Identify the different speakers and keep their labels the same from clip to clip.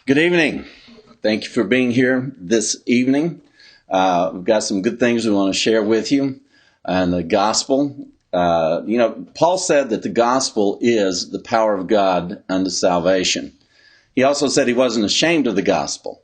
Speaker 1: Good evening. Thank you for being here this evening. We've got some good things we want to share with you on the gospel. Paul said that the gospel is the power of God unto salvation. He also said he wasn't ashamed of the gospel.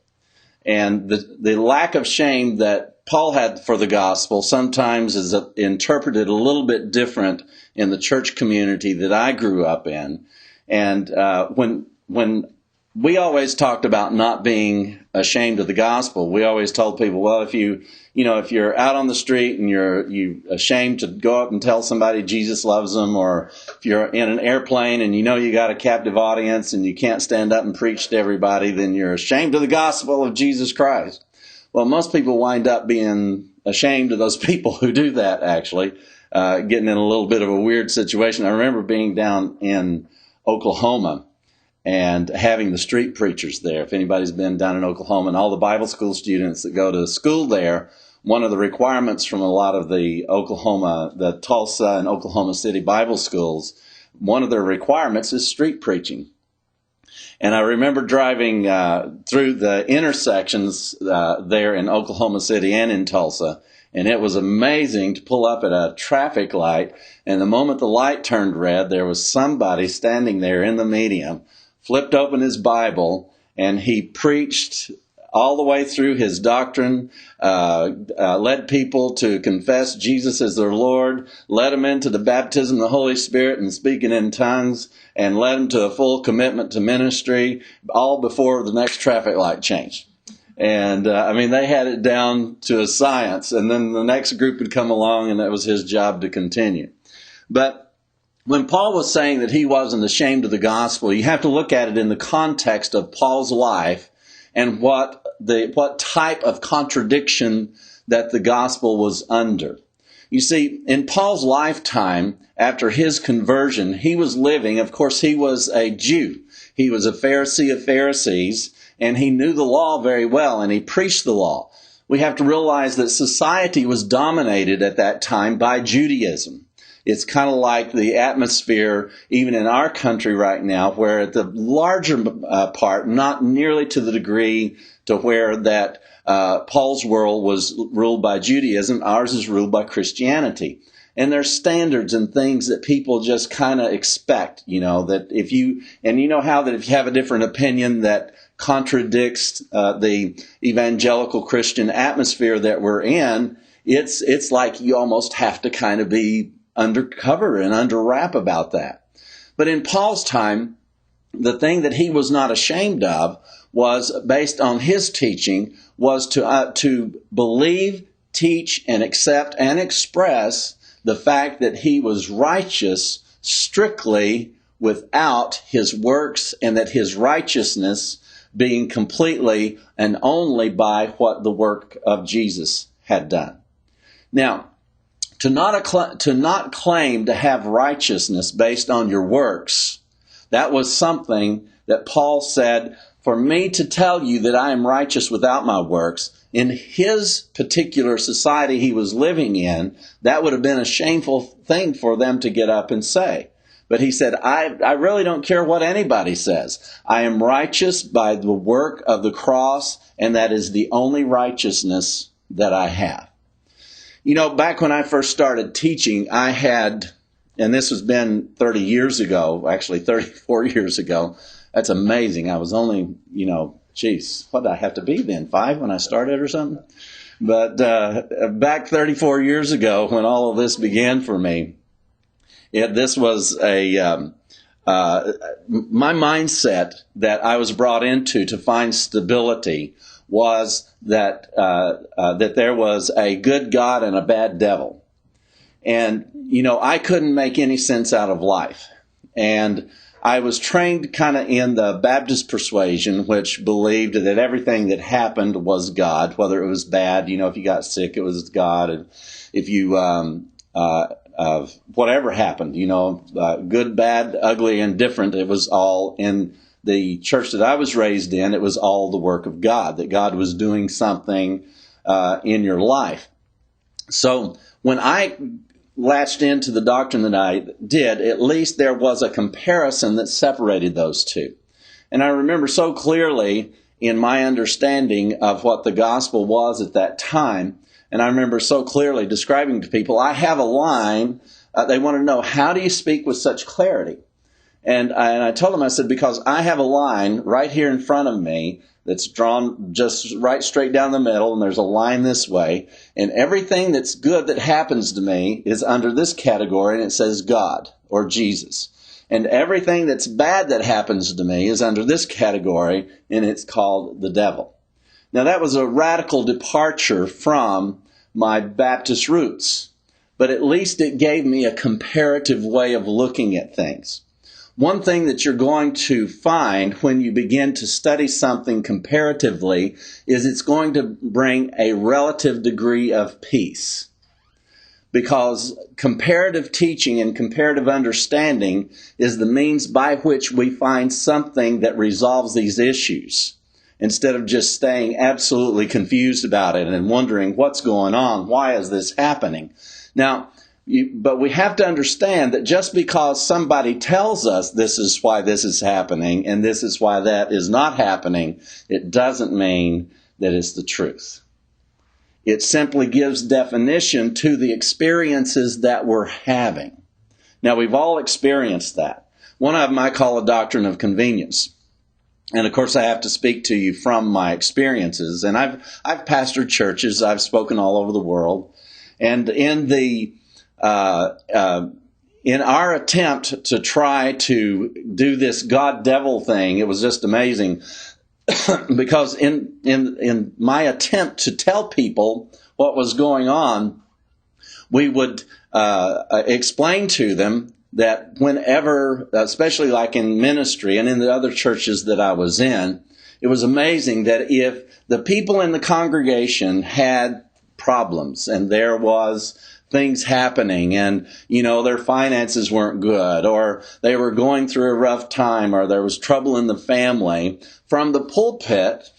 Speaker 1: And the lack of shame that Paul had for the gospel sometimes is interpreted a little bit different in the church community that I grew up in. And when we always talked about not being ashamed of the gospel. We always told people, well, if you're out on the street and you're ashamed to go up and tell somebody Jesus loves them, or if you're in an airplane and you got a captive audience and you can't stand up and preach to everybody, then you're ashamed of the gospel of Jesus Christ. Well, most people wind up being ashamed of those people who do that, actually, getting in a little bit of a weird situation. I remember being down in Oklahoma and having the street preachers there. If anybody's been down in Oklahoma, and all the Bible school students that go to school there, one of the requirements from a lot of the Tulsa and Oklahoma City Bible schools, one of their requirements is street preaching. And I remember driving through the intersections there in Oklahoma City and in Tulsa, and it was amazing to pull up at a traffic light, and the moment the light turned red, there was somebody standing there in the median, flipped open his Bible, and he preached all the way through his doctrine, led people to confess Jesus as their Lord, led them into the baptism of the Holy Spirit and speaking in tongues, and led them to a full commitment to ministry, all before the next traffic light changed. And they had it down to a science, and then the next group would come along, and that was his job to continue. But when Paul was saying that he wasn't ashamed of the gospel, you have to look at it in the context of Paul's life and what type of contradiction that the gospel was under. You see, in Paul's lifetime, after his conversion, he was living, of course, he was a Jew. He was a Pharisee of Pharisees, and he knew the law very well, and he preached the law. We have to realize that society was dominated at that time by Judaism. It's kind of like the atmosphere even in our country right now, where the larger part, not nearly to the degree to where that Paul's world was ruled by Judaism, ours is ruled by Christianity. And there's standards and things that people just kind of expect, that if you have a different opinion that contradicts the evangelical Christian atmosphere that we're in, it's like you almost have to kind of be undercover and under wrap about that. But in Paul's time, the thing that he was not ashamed of was, based on his teaching, was to believe, teach, and accept and express the fact that he was righteous strictly without his works, and that his righteousness being completely and only by what the work of Jesus had done. Now, to not claim to have righteousness based on your works, that was something that Paul said, for me to tell you that I am righteous without my works, in his particular society he was living in, that would have been a shameful thing for them to get up and say. But he said, I really don't care what anybody says. I am righteous by the work of the cross, and that is the only righteousness that I have. Back when I first started teaching, I had, and this has been 30 years ago, actually 34 years ago. That's amazing. I was only, what did I have to be then? 5 when I started or something? But back 34 years ago, when all of this began for me, this was my mindset that I was brought into to find stability was that there was a good God and a bad devil. And, I couldn't make any sense out of life. And I was trained kind of in the Baptist persuasion, which believed that everything that happened was God, whether it was bad, if you got sick, it was God. And if you, whatever happened, good, bad, ugly, and different, it was all in the church that I was raised in. It was all the work of God, that God was doing something in your life. So when I latched into the doctrine that I did, at least there was a comparison that separated those two. And I remember so clearly in my understanding of what the gospel was at that time. And I remember so clearly describing to people, I have a line. They want to know, how do you speak with such clarity? And I told them, I said, because I have a line right here in front of me that's drawn just right straight down the middle, and there's a line this way. And everything that's good that happens to me is under this category, and it says God or Jesus. And everything that's bad that happens to me is under this category, and it's called the devil. Now, that was a radical departure from my Baptist roots, but at least it gave me a comparative way of looking at things. One thing that you're going to find when you begin to study something comparatively is it's going to bring a relative degree of peace. Because comparative teaching and comparative understanding is the means by which we find something that resolves these issues, instead of just staying absolutely confused about it and wondering what's going on, why is this happening? Now, but we have to understand that just because somebody tells us this is why this is happening and this is why that is not happening, it doesn't mean that it's the truth. It simply gives definition to the experiences that we're having. Now, we've all experienced that. One of them I call a doctrine of convenience. And of course, I have to speak to you from my experiences. And I've pastored churches. I've spoken all over the world. And in our attempt to try to do this God-devil thing, it was just amazing. Because in my attempt to tell people what was going on, we would explain to them that whenever, especially like in ministry and in the other churches that I was in, it was amazing that if the people in the congregation had problems and there was things happening and, their finances weren't good, or they were going through a rough time, or there was trouble in the family, from the pulpit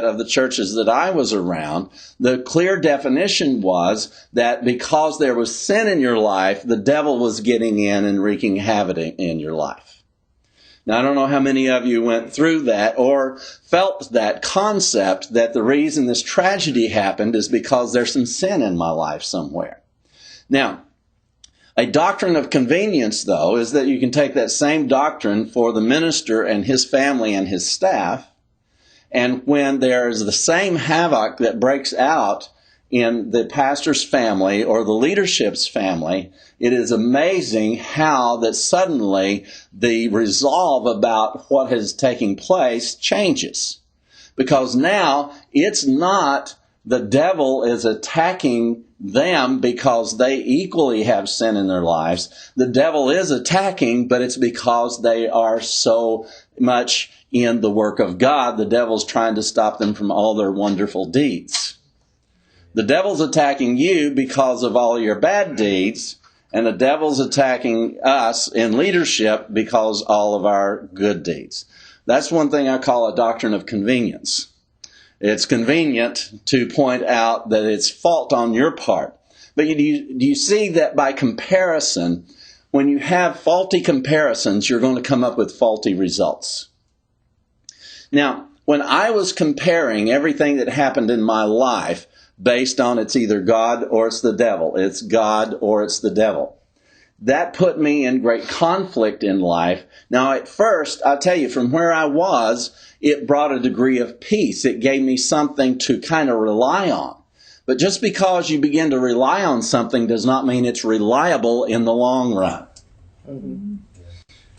Speaker 1: of the churches that I was around, the clear definition was that because there was sin in your life, the devil was getting in and wreaking havoc in your life. Now, I don't know how many of you went through that or felt that concept that the reason this tragedy happened is because there's some sin in my life somewhere. Now, a doctrine of convenience, though, is that you can take that same doctrine for the minister and his family and his staff, and when there is the same havoc that breaks out in the pastor's family or the leadership's family, it is amazing how that suddenly the resolve about what is taking place changes. Because now it's not the devil is attacking them because they equally have sin in their lives. The devil is attacking, but it's because they are so much in the work of God. The devil's trying to stop them from all their wonderful deeds. The devil's attacking you because of all your bad deeds, and the devil's attacking us in leadership because all of our good deeds. That's one thing I call a doctrine of convenience. It's convenient to point out that it's fault on your part. But do you see that by comparison, when you have faulty comparisons, you're going to come up with faulty results. Now, when I was comparing everything that happened in my life based on it's either God or it's the devil, it's God or it's the devil, that put me in great conflict in life. Now, at first, I'll tell you, from where I was, it brought a degree of peace. It gave me something to kind of rely on. But just because you begin to rely on something does not mean it's reliable in the long run. Mm-hmm.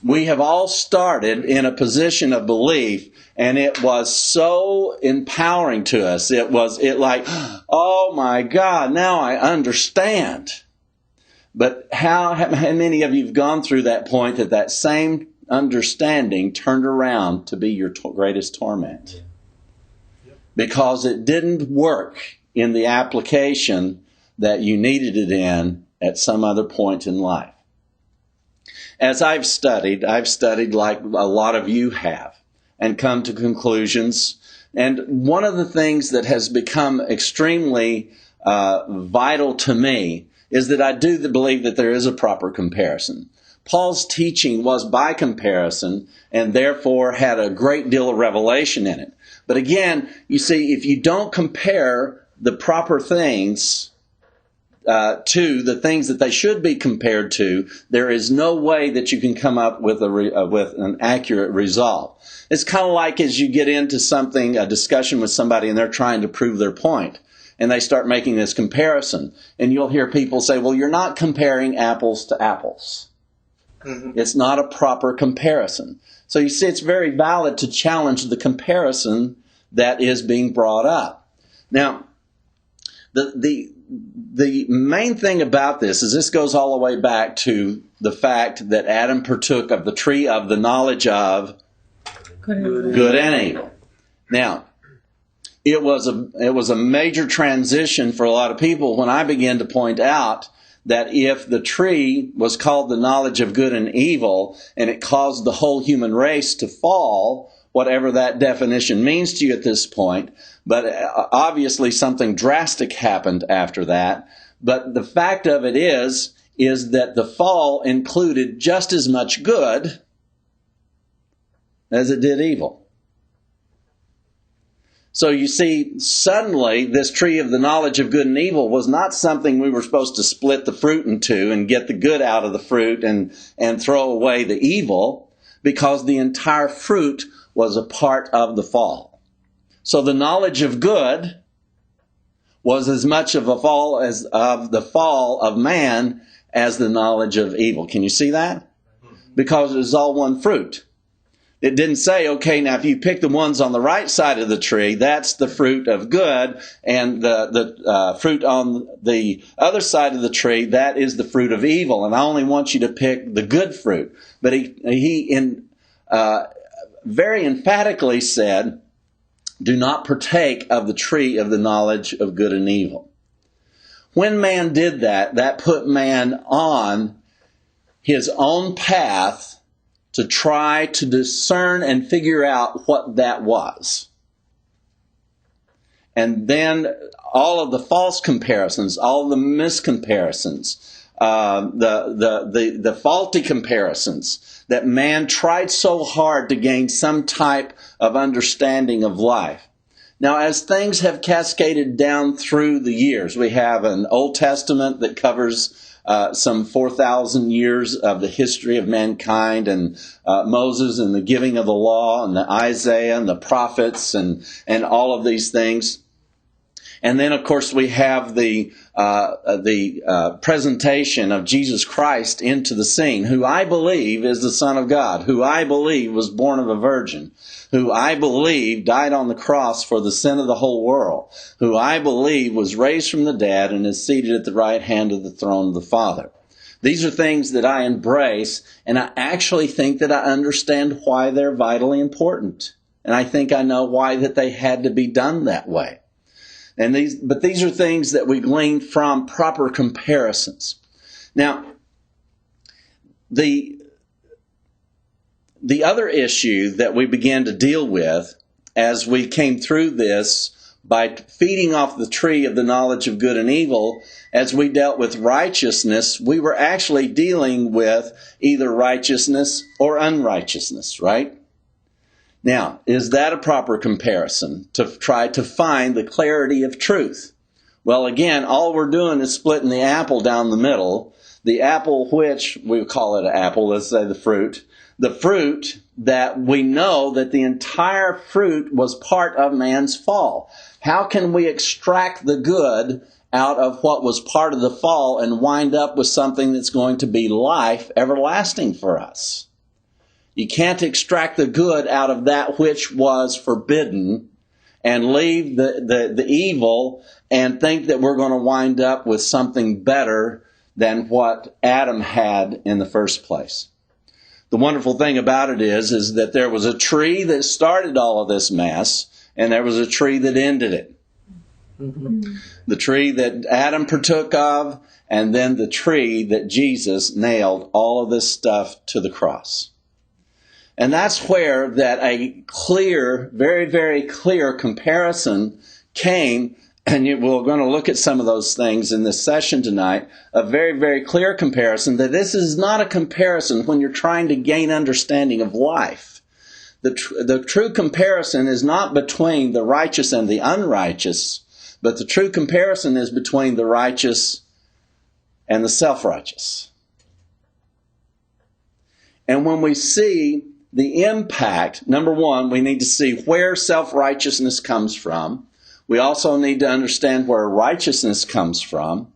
Speaker 1: We have all started in a position of belief, and it was so empowering to us. It like, oh my God, now I understand. But how many of you have gone through that point that same understanding turned around to be your greatest torment? Because it didn't work in the application that you needed it in at some other point in life. As I've studied like a lot of you have, and come to conclusions. And one of the things that has become extremely vital to me is that I do believe that there is a proper comparison. Paul's teaching was by comparison and therefore had a great deal of revelation in it. But again, you see, if you don't compare the proper things to the things that they should be compared to, there is no way that you can come up with with an accurate result. It's kind of like as you get into something, a discussion with somebody, and they're trying to prove their point, and they start making this comparison, and you'll hear people say, well, you're not comparing apples to apples. Mm-hmm. It's not a proper comparison. So you see, it's very valid to challenge the comparison that is being brought up. Now, the main thing about this is this goes all the way back to the fact that Adam partook of the tree of the knowledge of good and evil. Now, it was a major transition for a lot of people when I began to point out that if the tree was called the knowledge of good and evil and it caused the whole human race to fall, whatever that definition means to you at this point, but obviously something drastic happened after that. But the fact of it is that the fall included just as much good as it did evil. So you see, suddenly this tree of the knowledge of good and evil was not something we were supposed to split the fruit into and get the good out of the fruit and throw away the evil, because the entire fruit was a part of the fall. So the knowledge of good was as much of a fall as of the fall of man as the knowledge of evil. Can you see that? Because it was all one fruit. It didn't say, okay, now if you pick the ones on the right side of the tree, that's the fruit of good, and the fruit on the other side of the tree, that is the fruit of evil, and I only want you to pick the good fruit. But he very emphatically said, do not partake of the tree of the knowledge of good and evil. When man did that, that put man on his own path to try to discern and figure out what that was. And then all of the false comparisons, all of the miscomparisons, the faulty comparisons that man tried so hard to gain some type of understanding of life. Now, as things have cascaded down through the years, we have an Old Testament that covers some 4,000 years of the history of mankind, and Moses and the giving of the law, and the Isaiah and the prophets, and all of these things. And then, of course, we have the presentation of Jesus Christ into the scene, who I believe is the Son of God, who I believe was born of a virgin, who I believe died on the cross for the sin of the whole world, who I believe was raised from the dead and is seated at the right hand of the throne of the Father. These are things that I embrace, and I actually think that I understand why they're vitally important. And I think I know why that they had to be done that way. But these are things that we glean from proper comparisons. Now, the other issue that we began to deal with as we came through this by feeding off the tree of the knowledge of good and evil, as we dealt with righteousness, we were actually dealing with either righteousness or unrighteousness, right? Now, is that a proper comparison to try to find the clarity of truth? Well, again, all we're doing is splitting the apple down the middle. The apple which, we call it an apple, let's say the fruit that we know that the entire fruit was part of man's fall. How can we extract the good out of what was part of the fall and wind up with something that's going to be life everlasting for us? You can't extract the good out of that which was forbidden and leave the evil and think that we're going to wind up with something better than what Adam had in the first place. The wonderful thing about it is that there was a tree that started all of this mess, and there was a tree that ended it. Mm-hmm. The tree that Adam partook of, and then the tree that Jesus nailed all of this stuff to the cross. And that's where that a clear, very, very clear comparison came And we're going to look at some of those things in this session tonight. A very, very clear comparison that this is not a comparison when you're trying to gain understanding of life. The true comparison is not between the righteous and the unrighteous, but the true comparison is between the righteous and the self-righteous. And when we see the impact, number one, we need to see where self-righteousness comes from. We also need to understand where righteousness comes from.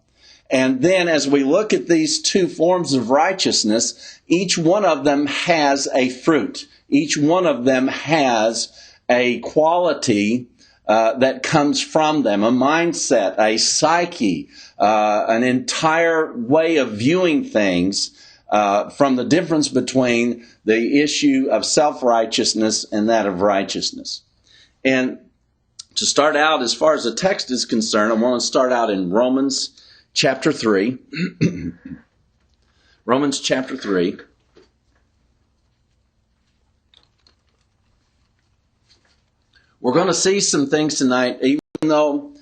Speaker 1: And then as we look at these two forms of righteousness, each one of them has a fruit. Each one of them has a quality that comes from them, a mindset, a psyche, an entire way of viewing things from the difference between the issue of self-righteousness and that of righteousness. And to start out, as far as the text is concerned, I want to start out in Romans chapter 3. Romans chapter 3. We're going to see some things tonight, even though,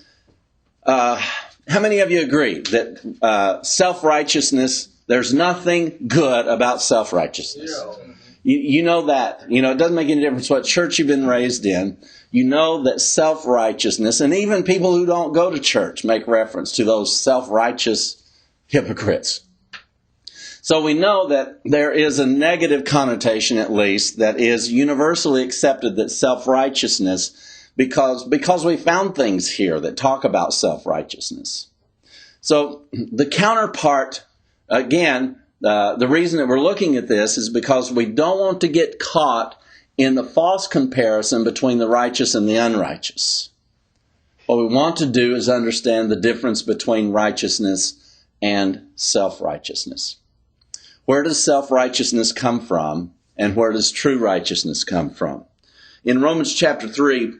Speaker 1: how many of you agree that self-righteousness, there's nothing good about self-righteousness? Yeah. You know that. You know, it doesn't make any difference what church you've been raised in. You know that self-righteousness, and even people who don't go to church make reference to those self-righteous hypocrites. So we know that there is a negative connotation, at least, that is universally accepted, that self-righteousness, because we found things here that talk about self-righteousness. So the counterpart, again, the reason that we're looking at this is because we don't want to get caught in the false comparison between the righteous and the unrighteous. What we want to do is understand the difference between righteousness and self-righteousness. Where does self-righteousness come from, and where does true righteousness come from? In Romans chapter 3,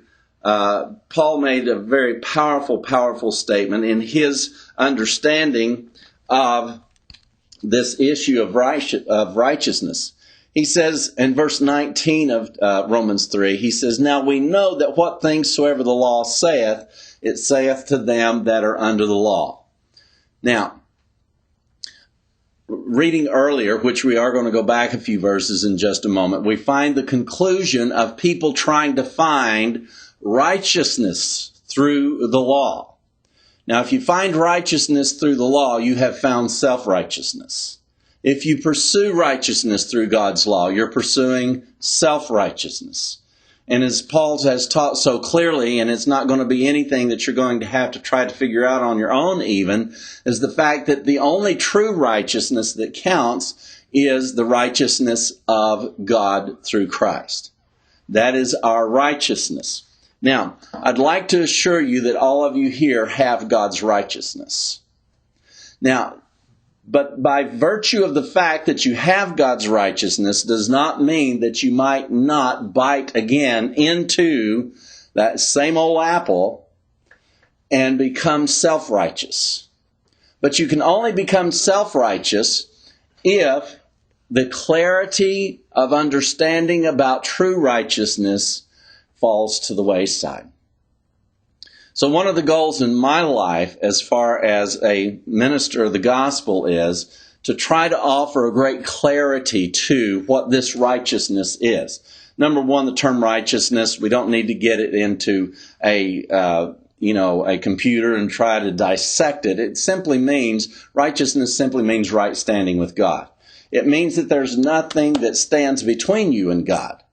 Speaker 1: Paul made a very powerful statement in his understanding of this issue of righteousness. He says in verse 19 of Romans 3, he says, "Now we know that what things soever the law saith, it saith to them that are under the law." Now, reading earlier, which we are going to go back a few verses in just a moment, we find the conclusion of people trying to find righteousness through the law. Now, if you find righteousness through the law, you have found self-righteousness. If you pursue righteousness through God's law, you're pursuing self-righteousness. And as Paul has taught so clearly, and it's not going to be anything that you're going to have to try to figure out on your own even, is the fact that the only true righteousness that counts is the righteousness of God through Christ. That is our righteousness. Now, I'd like to assure you that all of you here have God's righteousness. Now, but by virtue of the fact that you have God's righteousness does not mean that you might not bite again into that same old apple and become self-righteous. But you can only become self-righteous if the clarity of understanding about true righteousness falls to the wayside. So one of the goals in my life as far as a minister of the gospel is to try to offer a great clarity to what this righteousness is. Number one, the term righteousness, we don't need to get it into a computer and try to dissect it. It simply means, righteousness simply means right standing with God. It means that there's nothing that stands between you and God.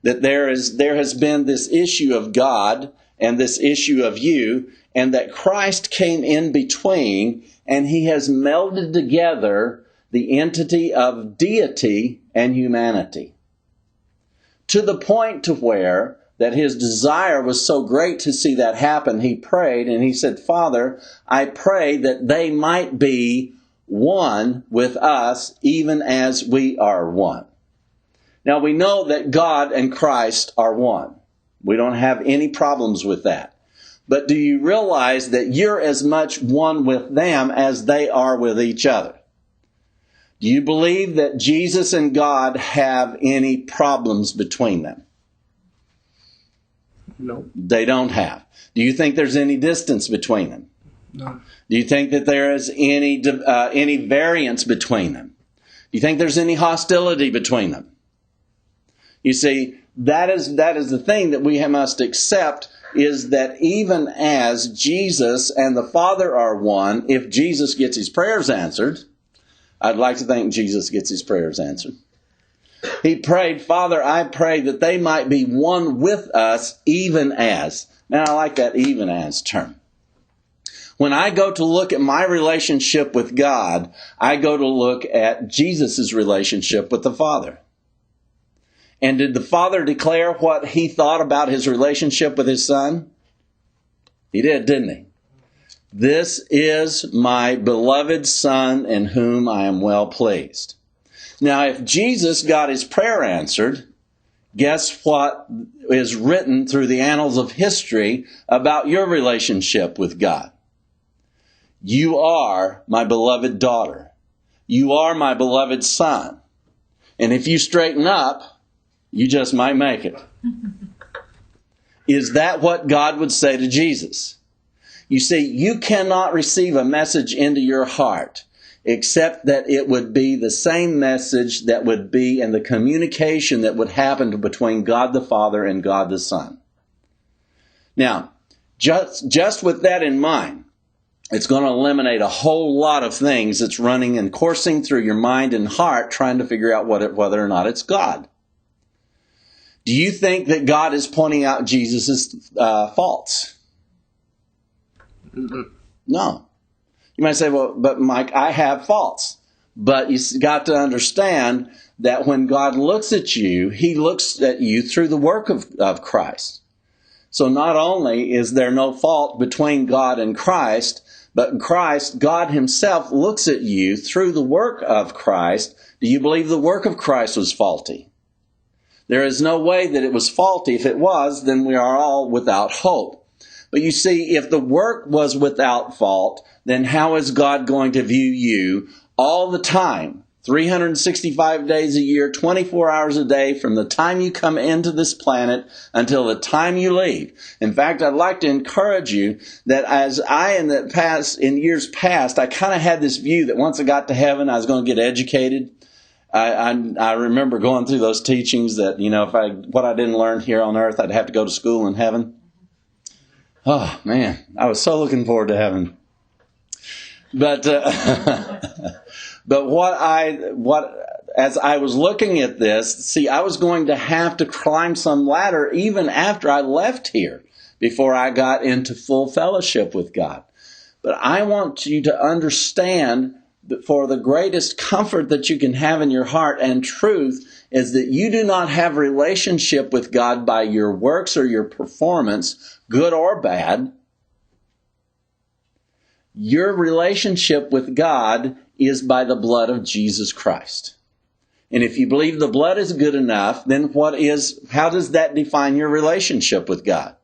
Speaker 1: That there has been this issue of God and this issue of you, and that Christ came in between, and he has melded together the entity of deity and humanity. To the point to where that his desire was so great to see that happen, he prayed, and he said, "Father, I pray that they might be one with us, even as we are one." Now we know that God and Christ are one. We don't have any problems with that. But do you realize that you're as much one with them as they are with each other? Do you believe that Jesus and God have any problems between them?
Speaker 2: No.
Speaker 1: They don't have. Do you think there's any distance between them?
Speaker 2: No.
Speaker 1: Do you think that there is any variance between them? Do you think there's any hostility between them? You see, that is the thing that we must accept, is that even as Jesus and the Father are one, if Jesus gets his prayers answered, I'd like to think Jesus gets his prayers answered. He prayed, Father, I pray that they might be one with us, even as. Now, I like that even as term. When I go to look at my relationship with God, I go to look at Jesus' relationship with the Father. And did the Father declare what he thought about his relationship with his Son? He did, didn't he? This is my beloved Son in whom I am well pleased. Now, if Jesus got his prayer answered, guess what is written through the annals of history about your relationship with God? You are my beloved daughter. You are my beloved son. And if you straighten up, you just might make it. Is that what God would say to Jesus? You see, you cannot receive a message into your heart except that it would be the same message that would be in the communication that would happen between God the Father and God the Son. Now, just with that in mind, it's going to eliminate a whole lot of things that's running and coursing through your mind and heart trying to figure out whether or not it's God. Do you think that God is pointing out Jesus' faults?
Speaker 2: Mm-hmm.
Speaker 1: No. You might say, well, but Mike, I have faults. But you've got to understand that when God looks at you, he looks at you through the work of Christ. So not only is there no fault between God and Christ, but in Christ, God himself looks at you through the work of Christ. Do you believe the work of Christ was faulty? There is no way that it was faulty. If it was, then we are all without hope. But you see, if the work was without fault, then how is God going to view you all the time? 365 days a year, 24 hours a day, from the time you come into this planet until the time you leave. In fact, I'd like to encourage you that as in years past, I kind of had this view that once I got to heaven, I was going to get educated. I remember going through those teachings that, what I didn't learn here on earth, I'd have to go to school in heaven. Oh, man, I was so looking forward to heaven. But as I was looking at this, see, I was going to have to climb some ladder even after I left here before I got into full fellowship with God. But I want you to understand that for the greatest comfort that you can have in your heart and truth is that you do not have relationship with God by your works or your performance, good or bad. Your relationship with God is by the blood of Jesus Christ. And if you believe the blood is good enough, then how does that define your relationship with God?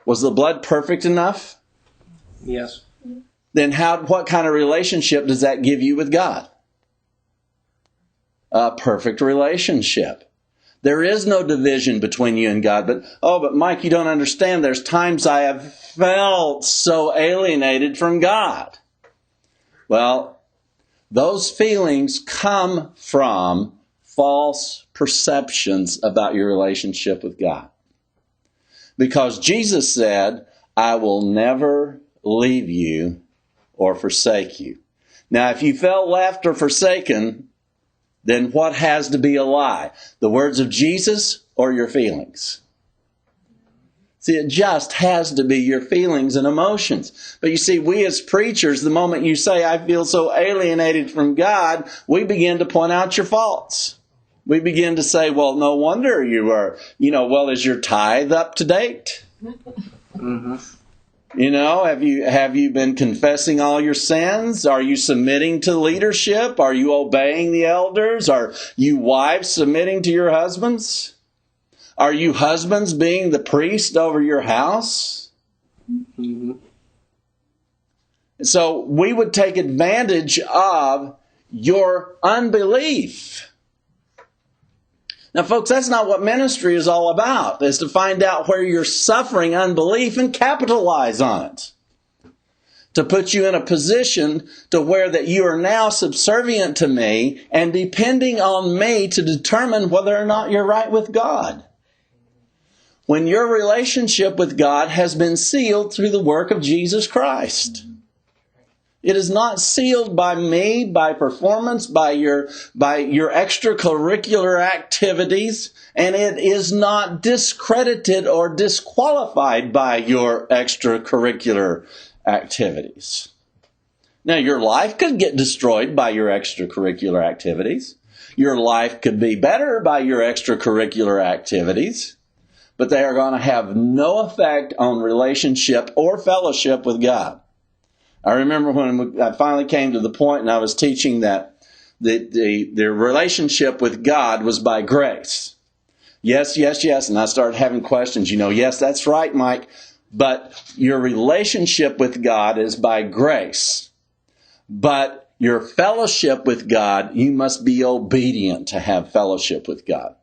Speaker 1: Was the blood perfect enough?
Speaker 2: Yes.
Speaker 1: Then what kind of relationship does that give you with God? A perfect relationship. There is no division between you and God. But Mike, you don't understand. There's times I have felt so alienated from God. Well, those feelings come from false perceptions about your relationship with God. Because Jesus said, I will never leave you or forsake you. Now, if you felt left or forsaken, then what has to be a lie? The words of Jesus or your feelings? See, it just has to be your feelings and emotions. But you see, we as preachers, the moment you say, I feel so alienated from God, we begin to point out your faults. We begin to say, well, no wonder you are, is your tithe up to date?
Speaker 2: Mm-hmm.
Speaker 1: Have you been confessing all your sins? Are you submitting to leadership? Are you obeying the elders? Are you wives submitting to your husbands? Are you husbands being the priest over your house?
Speaker 2: Mm-hmm.
Speaker 1: So we would take advantage of your unbelief. Now, folks, that's not what ministry is all about, is to find out where you're suffering unbelief and capitalize on it. To put you in a position to where that you are now subservient to me and depending on me to determine whether or not you're right with God. When your relationship with God has been sealed through the work of Jesus Christ. It is not sealed by me, by performance, by your extracurricular activities, and it is not discredited or disqualified by your extracurricular activities. Now, your life could get destroyed by your extracurricular activities. Your life could be better by your extracurricular activities, but they are going to have no effect on relationship or fellowship with God. I remember when I finally came to the point and I was teaching that the relationship with God was by grace. Yes, yes, yes. And I started having questions. Yes, that's right, Mike. But your relationship with God is by grace. But your fellowship with God, you must be obedient to have fellowship with God.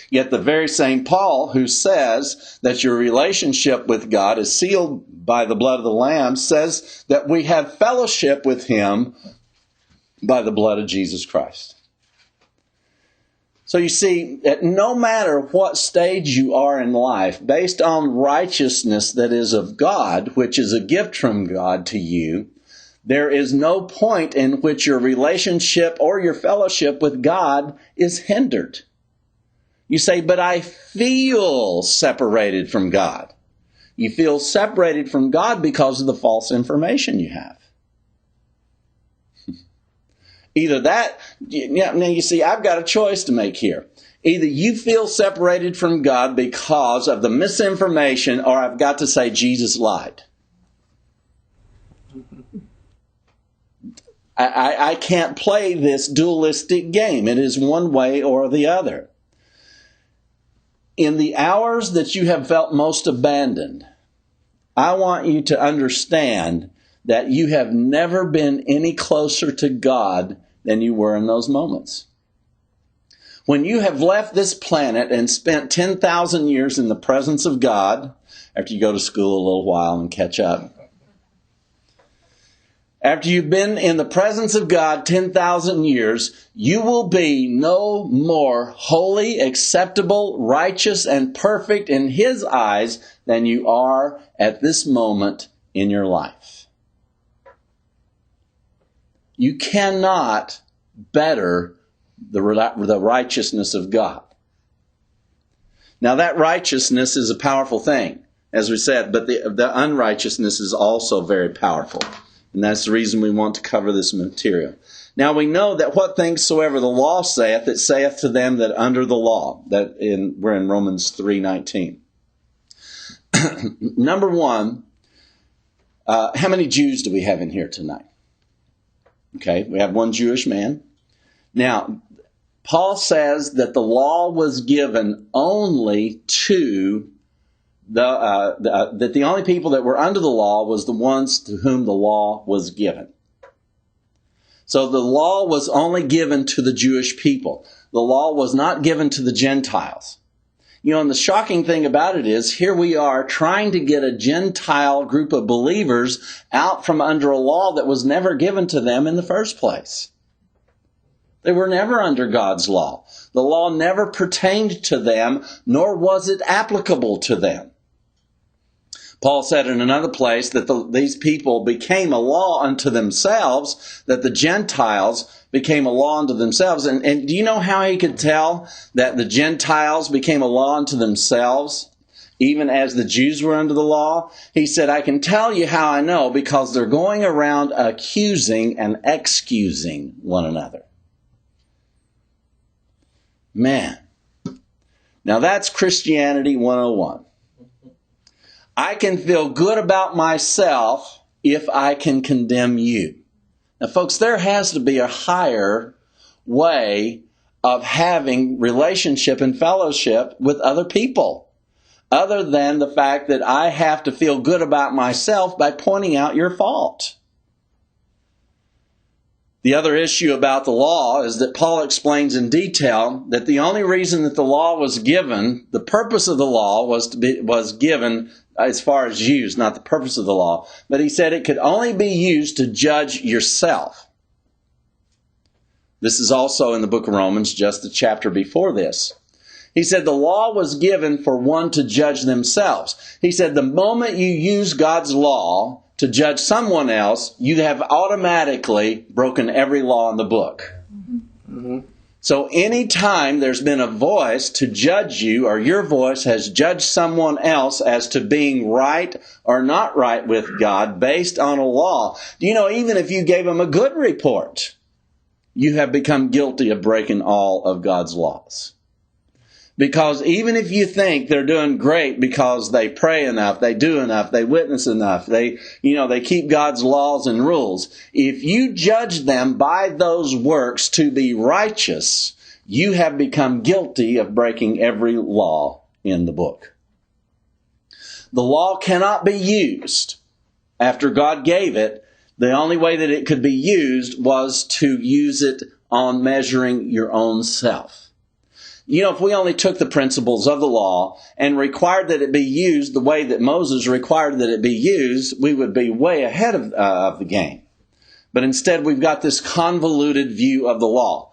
Speaker 1: Yet the very same Paul, who says that your relationship with God is sealed by the blood of the Lamb, says that we have fellowship with Him by the blood of Jesus Christ. So you see, that no matter what stage you are in life, based on righteousness that is of God, which is a gift from God to you, there is no point in which your relationship or your fellowship with God is hindered. You say, but I feel separated from God. You feel separated from God because of the false information you have. Either that, now you see, I've got a choice to make here. Either you feel separated from God because of the misinformation, or I've got to say Jesus lied. I can't play this dualistic game. It is one way or the other. In the hours that you have felt most abandoned, I want you to understand that you have never been any closer to God than you were in those moments. When you have left this planet and spent 10,000 years in the presence of God, after you go to school a little while and catch up, after you've been in the presence of God 10,000 years, you will be no more holy, acceptable, righteous, and perfect in His eyes than you are at this moment in your life. You cannot better the righteousness of God. Now that righteousness is a powerful thing, as we said, but the unrighteousness is also very powerful. And that's the reason we want to cover this material. Now we know that what things soever the law saith, it saith to them that under the law. We're in Romans 3:19. Number one, how many Jews do we have in here tonight? Okay, we have one Jewish man. Now, Paul says that the law was given only to that the only people that were under the law was the ones to whom the law was given. So the law was only given to the Jewish people. The law was not given to the Gentiles. And the shocking thing about it is, here we are trying to get a Gentile group of believers out from under a law that was never given to them in the first place. They were never under God's law. The law never pertained to them, nor was it applicable to them. Paul said in another place that these people became a law unto themselves, that the Gentiles became a law unto themselves. And do you know how he could tell that the Gentiles became a law unto themselves, even as the Jews were under the law? He said, I can tell you how I know, because they're going around accusing and excusing one another. Man. Now that's Christianity 101. I can feel good about myself if I can condemn you. Now, folks, there has to be a higher way of having relationship and fellowship with other people, other than the fact that I have to feel good about myself by pointing out your fault. The other issue about the law is that Paul explains in detail that the only reason that the law was given, the purpose of the law was given as far as used, not the purpose of the law, but he said it could only be used to judge yourself. This is also in the book of Romans, just a chapter before this. He said the law was given for one to judge themselves. He said the moment you use God's law to judge someone else, you have automatically broken every law in the book.
Speaker 2: Mm-hmm.
Speaker 1: So anytime there's been a voice to judge you, or your voice has judged someone else as to being right or not right with God based on a law, you know, even if you gave them a good report, you have become guilty of breaking all of God's laws. Because even if you think they're doing great because they pray enough, they do enough, they witness enough, they keep God's laws and rules, if you judge them by those works to be righteous, you have become guilty of breaking every law in the book. The law cannot be used after God gave it. The only way that it could be used was to use it on measuring your own self. You know, if we only took the principles of the law and required that it be used the way that Moses required that it be used, we would be way ahead of the game. But instead, we've got this convoluted view of the law.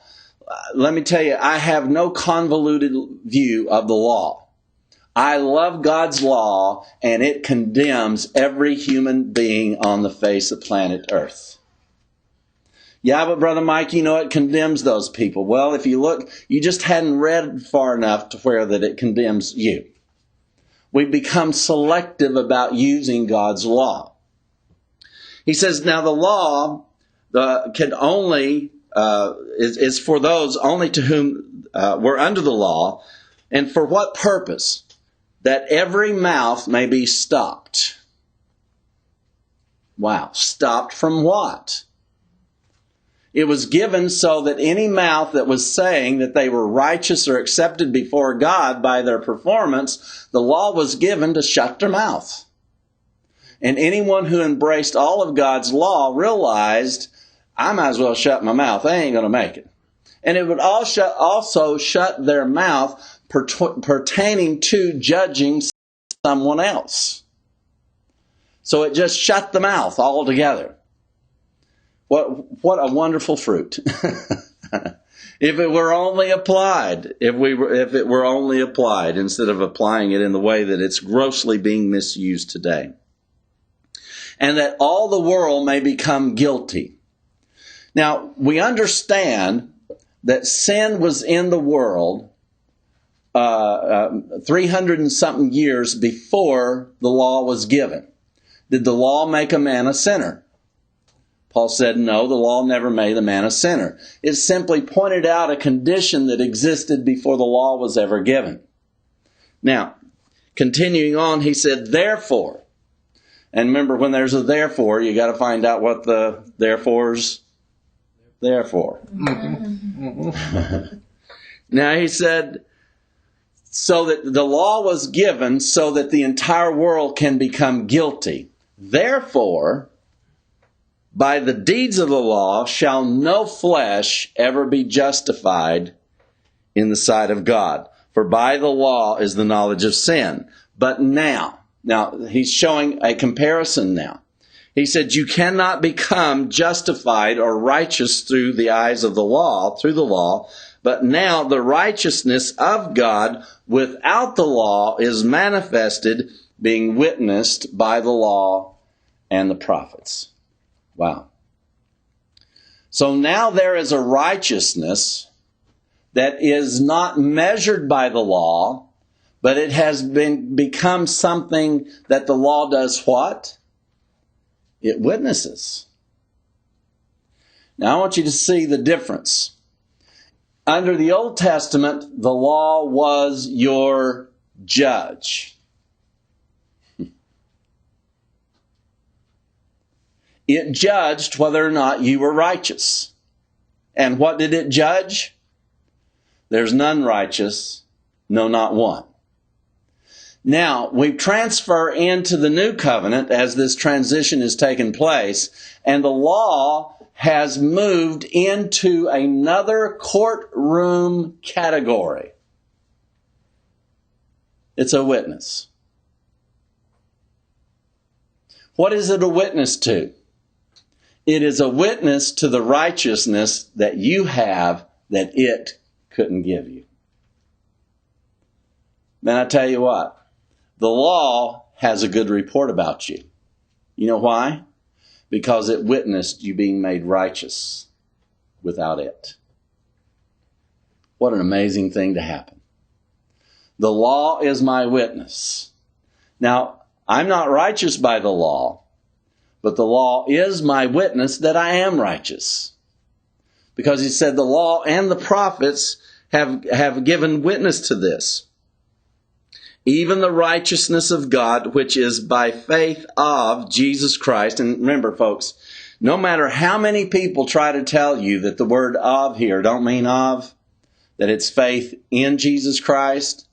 Speaker 1: Let me tell you, I have no convoluted view of the law. I love God's law, and it condemns every human being on the face of planet Earth. Yeah, but Brother Mike, you know, it condemns those people. Well, if you look, you just hadn't read far enough to where that it condemns you. We've become selective about using God's law. He says, now the law can only, is for those only to whom were under the law, and for what purpose? That every mouth may be stopped. Wow, stopped from what? It was given so that any mouth that was saying that they were righteous or accepted before God by their performance, the law was given to shut their mouth. And anyone who embraced all of God's law realized, I might as well shut my mouth. I ain't going to make it. And it would also shut their mouth pertaining to judging someone else. So it just shut the mouth altogether. What a wonderful fruit. If it were only applied, if it were only applied instead of applying it in the way that it's grossly being misused today. And that all the world may become guilty. Now, we understand that sin was in the world 300 and something years before the law was given. Did the law make a man a sinner? Paul said, no, the law never made a man a sinner. It simply pointed out a condition that existed before the law was ever given. Now, continuing on, he said, therefore. And remember, when there's a therefore, you got to find out what the therefore's there for. Now, he said, so that the law was given so that the entire world can become guilty. Therefore, by the deeds of the law shall no flesh ever be justified in the sight of God. For by the law is the knowledge of sin. But now he's showing a comparison now. He said you cannot become justified or righteous through the eyes of the law, through the law. But now the righteousness of God without the law is manifested, being witnessed by the law and the prophets. Wow. So now there is a righteousness that is not measured by the law, but it has become something that the law does what? It witnesses. Now I want you to see the difference. Under the Old Testament, the law was your judge. It judged whether or not you were righteous. And what did it judge? There's none righteous, no, not one. Now, we transfer into the new covenant as this transition is taking place, and the law has moved into another courtroom category. It's a witness. What is it a witness to? It is a witness to the righteousness that you have that it couldn't give you. Man, I tell you what, the law has a good report about you. You know why? Because it witnessed you being made righteous without it. What an amazing thing to happen. The law is my witness. Now, I'm not righteous by the law, but the law is my witness that I am righteous. Because he said the law and the prophets have given witness to this. Even the righteousness of God, which is by faith of Jesus Christ. And remember, folks, no matter how many people try to tell you that the word of here don't mean of, that it's faith in Jesus Christ,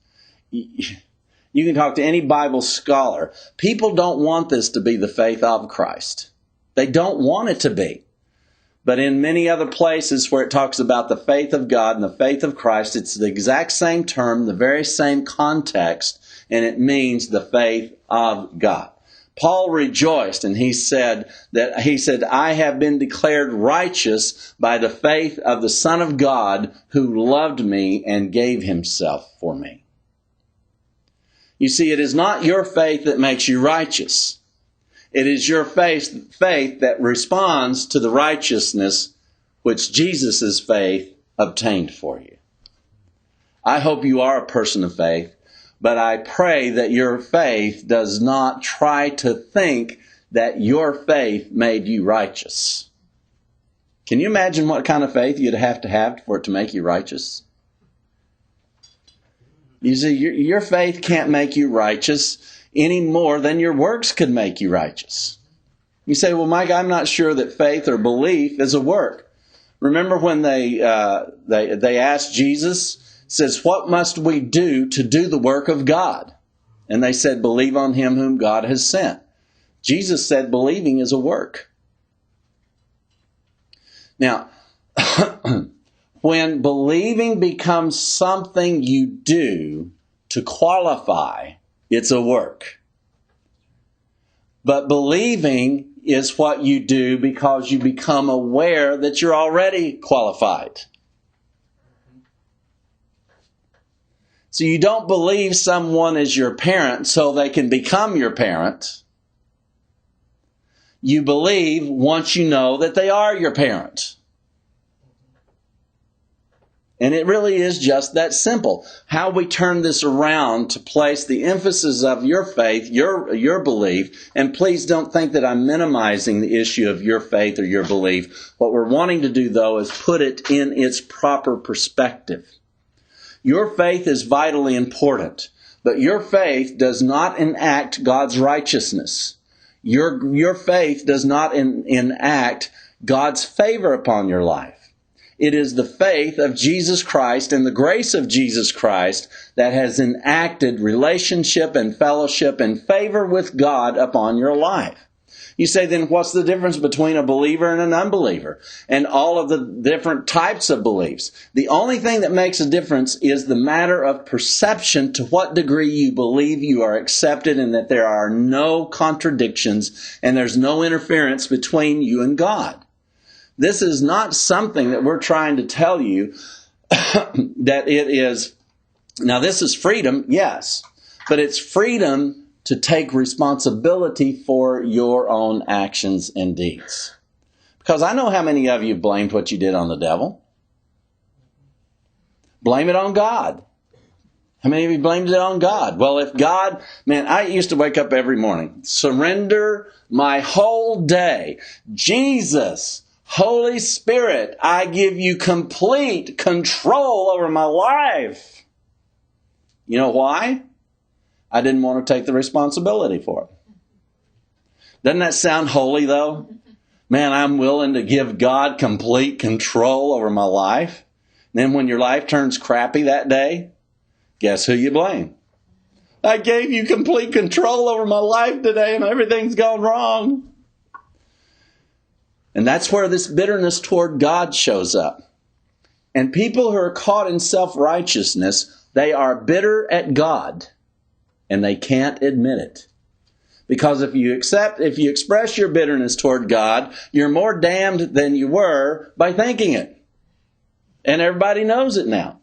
Speaker 1: you can talk to any Bible scholar. People don't want this to be the faith of Christ. They don't want it to be. But in many other places where it talks about the faith of God and the faith of Christ, it's the exact same term, the very same context, and it means the faith of God. Paul rejoiced and he said, I have been declared righteous by the faith of the Son of God who loved me and gave himself for me. You see, it is not your faith that makes you righteous. It is your faith that responds to the righteousness which Jesus' faith obtained for you. I hope you are a person of faith, but I pray that your faith does not try to think that your faith made you righteous. Can you imagine what kind of faith you'd have to for it to make you righteous? You see, your faith can't make you righteous any more than your works could make you righteous. You say, well, Mike, I'm not sure that faith or belief is a work. Remember when they asked Jesus, says, what must we do to do the work of God? And they said, believe on him whom God has sent. Jesus said, believing is a work. Now, when believing becomes something you do to qualify, it's a work. But believing is what you do because you become aware that you're already qualified. So you don't believe someone is your parent so they can become your parent. You believe once you know that they are your parent. And it really is just that simple. How we turn this around to place the emphasis of your faith, your belief, and please don't think that I'm minimizing the issue of your faith or your belief. What we're wanting to do, though, is put it in its proper perspective. Your faith is vitally important, but your faith does not enact God's righteousness. Your faith does not enact God's favor upon your life. It is the faith of Jesus Christ and the grace of Jesus Christ that has enacted relationship and fellowship and favor with God upon your life. You say, then what's the difference between a believer and an unbeliever? And all of the different types of beliefs. The only thing that makes a difference is the matter of perception, to what degree you believe you are accepted and that there are no contradictions and there's no interference between you and God. This is not something that we're trying to tell you that it is. Now, this is freedom, yes, but it's freedom to take responsibility for your own actions and deeds. Because I know how many of you blamed what you did on the devil. Blame it on God. How many of you blamed it on God? Well, if God, man, I used to wake up every morning, surrender my whole day. Jesus, Holy Spirit, I give you complete control over my life. You know why? I didn't want to take the responsibility for it. Doesn't that sound holy, though? Man, I'm willing to give God complete control over my life. And then when your life turns crappy that day, guess who you blame? I gave you complete control over my life today and everything's gone wrong. And that's where this bitterness toward God shows up. And people who are caught in self-righteousness, they are bitter at God, and they can't admit it. Because if you express your bitterness toward God, you're more damned than you were by thinking it. And everybody knows it now.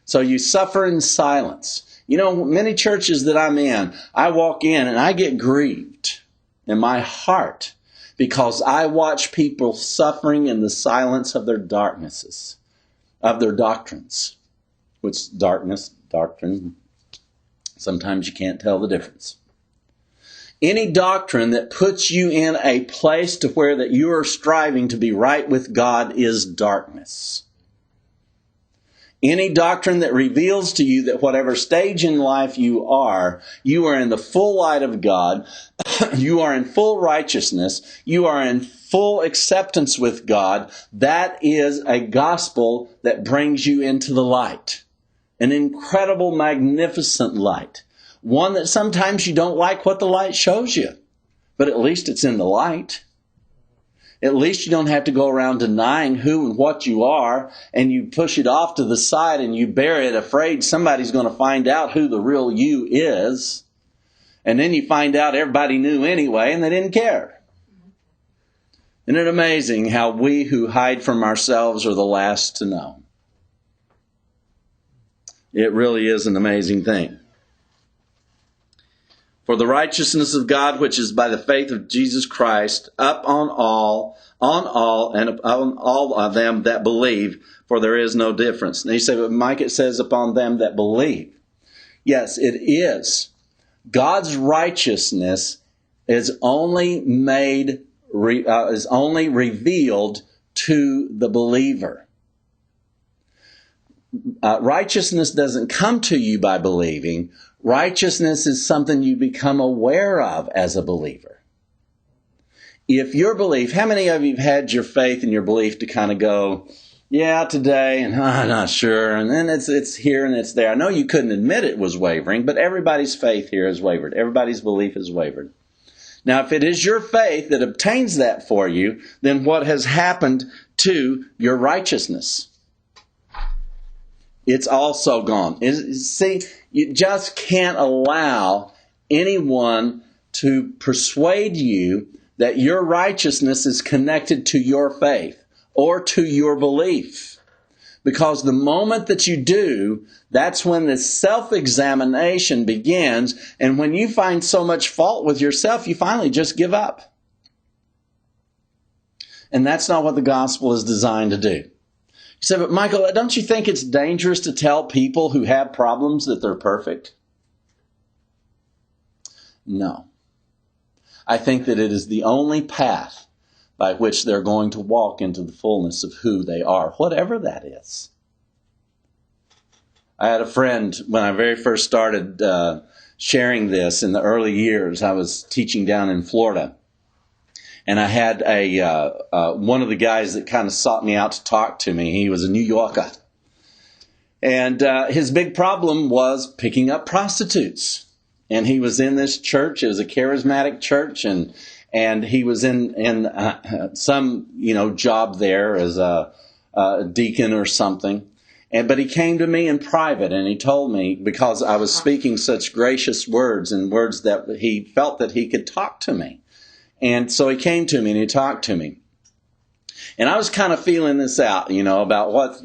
Speaker 1: So you suffer in silence. You know, many churches that I'm in, I walk in and I get grieved in my heart because I watch people suffering in the silence of their darknesses, of their doctrines. Which doctrine, sometimes you can't tell the difference. Any doctrine that puts you in a place to where that you are striving to be right with God is darkness. Any doctrine that reveals to you that whatever stage in life you are in the full light of God, you are in full righteousness, you are in full acceptance with God, that is a gospel that brings you into the light. An incredible, magnificent light. One that sometimes you don't like what the light shows you, but at least it's in the light. At least you don't have to go around denying who and what you are, and you push it off to the side and you bury it, afraid somebody's going to find out who the real you is. And then you find out everybody knew anyway, and they didn't care. Isn't it amazing how we who hide from ourselves are the last to know? It really is an amazing thing. For the righteousness of God, which is by the faith of Jesus Christ, up on all, and upon all of them that believe, for there is no difference. And you say, but Mike, it says upon them that believe. Yes, it is. God's righteousness is only revealed to the believer. Righteousness doesn't come to you by believing. Righteousness is something you become aware of as a believer. If your belief, how many of you have had your faith and your belief to kind of go, yeah, today, and I'm not sure, and then it's here and it's there. I know you couldn't admit it was wavering, but everybody's faith here has wavered. Everybody's belief has wavered. Now, if it is your faith that obtains that for you, then what has happened to your righteousness? It's also gone. See, you just can't allow anyone to persuade you that your righteousness is connected to your faith or to your belief. Because the moment that you do, that's when the self-examination begins. And when you find so much fault with yourself, you finally just give up. And that's not what the gospel is designed to do. You say, but Michael, don't you think it's dangerous to tell people who have problems that they're perfect? No. I think that it is the only path by which they're going to walk into the fullness of who they are, whatever that is. I had a friend, when I very first started sharing this in the early years, I was teaching down in Florida. And I had one of the guys that kind of sought me out to talk to me. He was a New Yorker. And his big problem was picking up prostitutes. And he was in this church. It was a charismatic church. And he was in some, job there as a deacon or something. But he came to me in private and he told me, because I was speaking such gracious words and words that he felt that he could talk to me. And so he came to me and he talked to me. And I was kind of feeling this out, about what,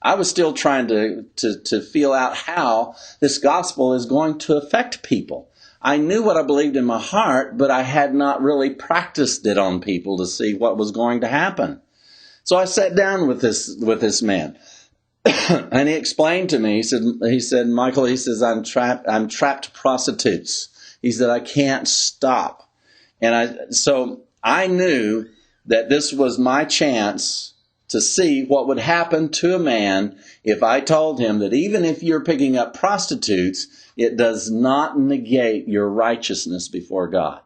Speaker 1: I was still trying to feel out how this gospel is going to affect people. I knew what I believed in my heart, but I had not really practiced it on people to see what was going to happen. So I sat down with this man. And he explained to me, he said, Michael, he says, I'm trapped prostitutes. He said, I can't stop. And so I knew that this was my chance to see what would happen to a man if I told him that even if you're picking up prostitutes, it does not negate your righteousness before God.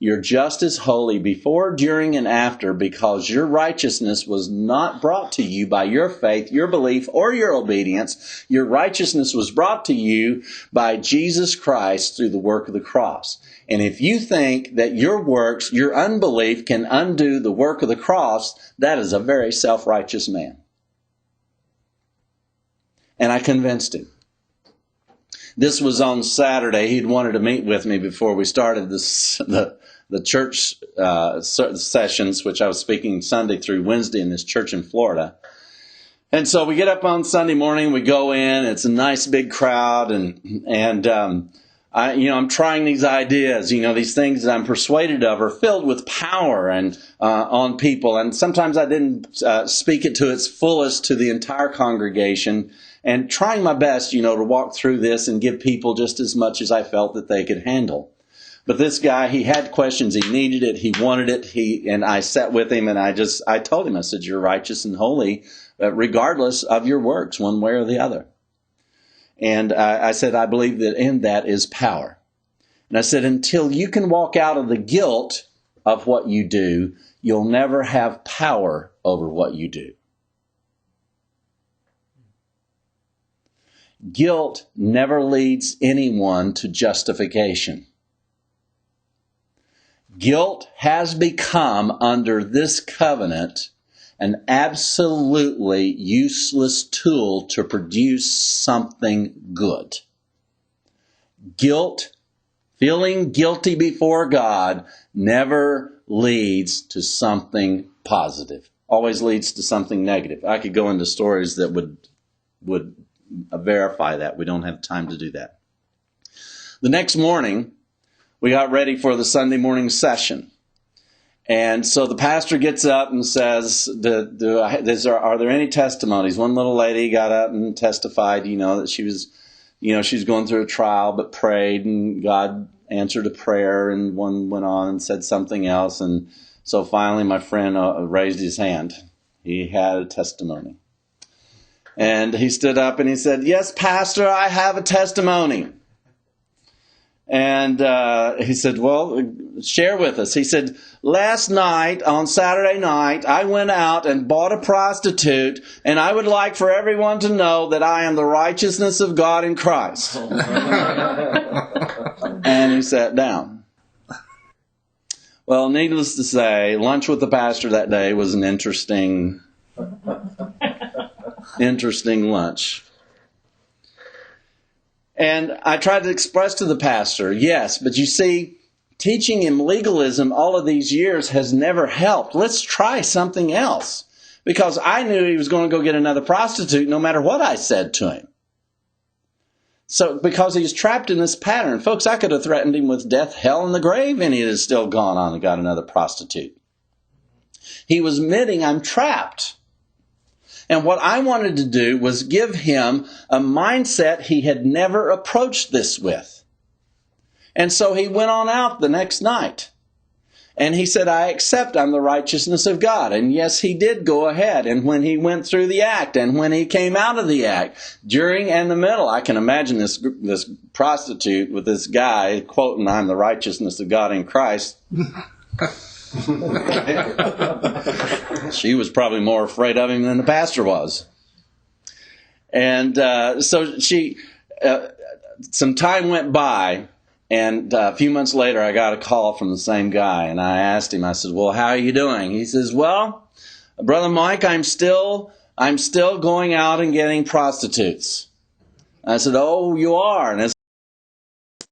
Speaker 1: You're just as holy before, during, and after, because your righteousness was not brought to you by your faith, your belief, or your obedience. Your righteousness was brought to you by Jesus Christ through the work of the cross. And if you think that your works, your unbelief can undo the work of the cross, that is a very self-righteous man. And I convinced him. This was on Saturday. He'd wanted to meet with me before we started the church sessions, which I was speaking Sunday through Wednesday in this church in Florida. And so we get up on Sunday morning, we go in, it's a nice big crowd, and I'm trying these ideas, these things that I'm persuaded of are filled with power and on people. And sometimes I didn't speak it to its fullest to the entire congregation, and trying my best, to walk through this and give people just as much as I felt that they could handle. But this guy, he had questions. He needed it. He wanted it. And I sat with him and I told him, I said, you're righteous and holy regardless of your works, one way or the other. And I said, I believe that in that is power. And I said, until you can walk out of the guilt of what you do, you'll never have power over what you do. Guilt never leads anyone to justification. Guilt has become, under this covenant, an absolutely useless tool to produce something good. Guilt, feeling guilty before God, never leads to something positive. Always leads to something negative. I could go into stories that would verify that. We don't have time to do that. The next morning, we got ready for the Sunday morning session. And so the pastor gets up and says, are there any testimonies? One little lady got up and testified, that she was going through a trial, but prayed and God answered a prayer, and one went on and said something else. And so finally my friend raised his hand. He had a testimony. And he stood up and he said, yes, Pastor, I have a testimony. And he said, well, share with us. He said, last night, on Saturday night, I went out and bought a prostitute, and I would like for everyone to know that I am the righteousness of God in Christ. And he sat down. Well, needless to say, lunch with the pastor that day was an interesting lunch. And I tried to express to the pastor, yes, but you see, teaching him legalism all of these years has never helped. Let's try something else. Because I knew he was going to go get another prostitute no matter what I said to him. So, because he's trapped in this pattern. Folks, I could have threatened him with death, hell, and the grave, and he'd have still gone on and got another prostitute. He was admitting, I'm trapped. And what I wanted to do was give him a mindset he had never approached this with. And so he went on out the next night. And he said, I accept I'm the righteousness of God. And yes, he did go ahead. And when he went through the act and when he came out of the act, during and the middle, I can imagine this prostitute with this guy quoting, I'm the righteousness of God in Christ. She was probably more afraid of him than the pastor was. And so some time went by, and a few months later I got a call from the same guy, and I asked him, I said, well, how are you doing? He says, well, Brother Mike, I'm still going out and getting prostitutes. I said, oh, you are? And this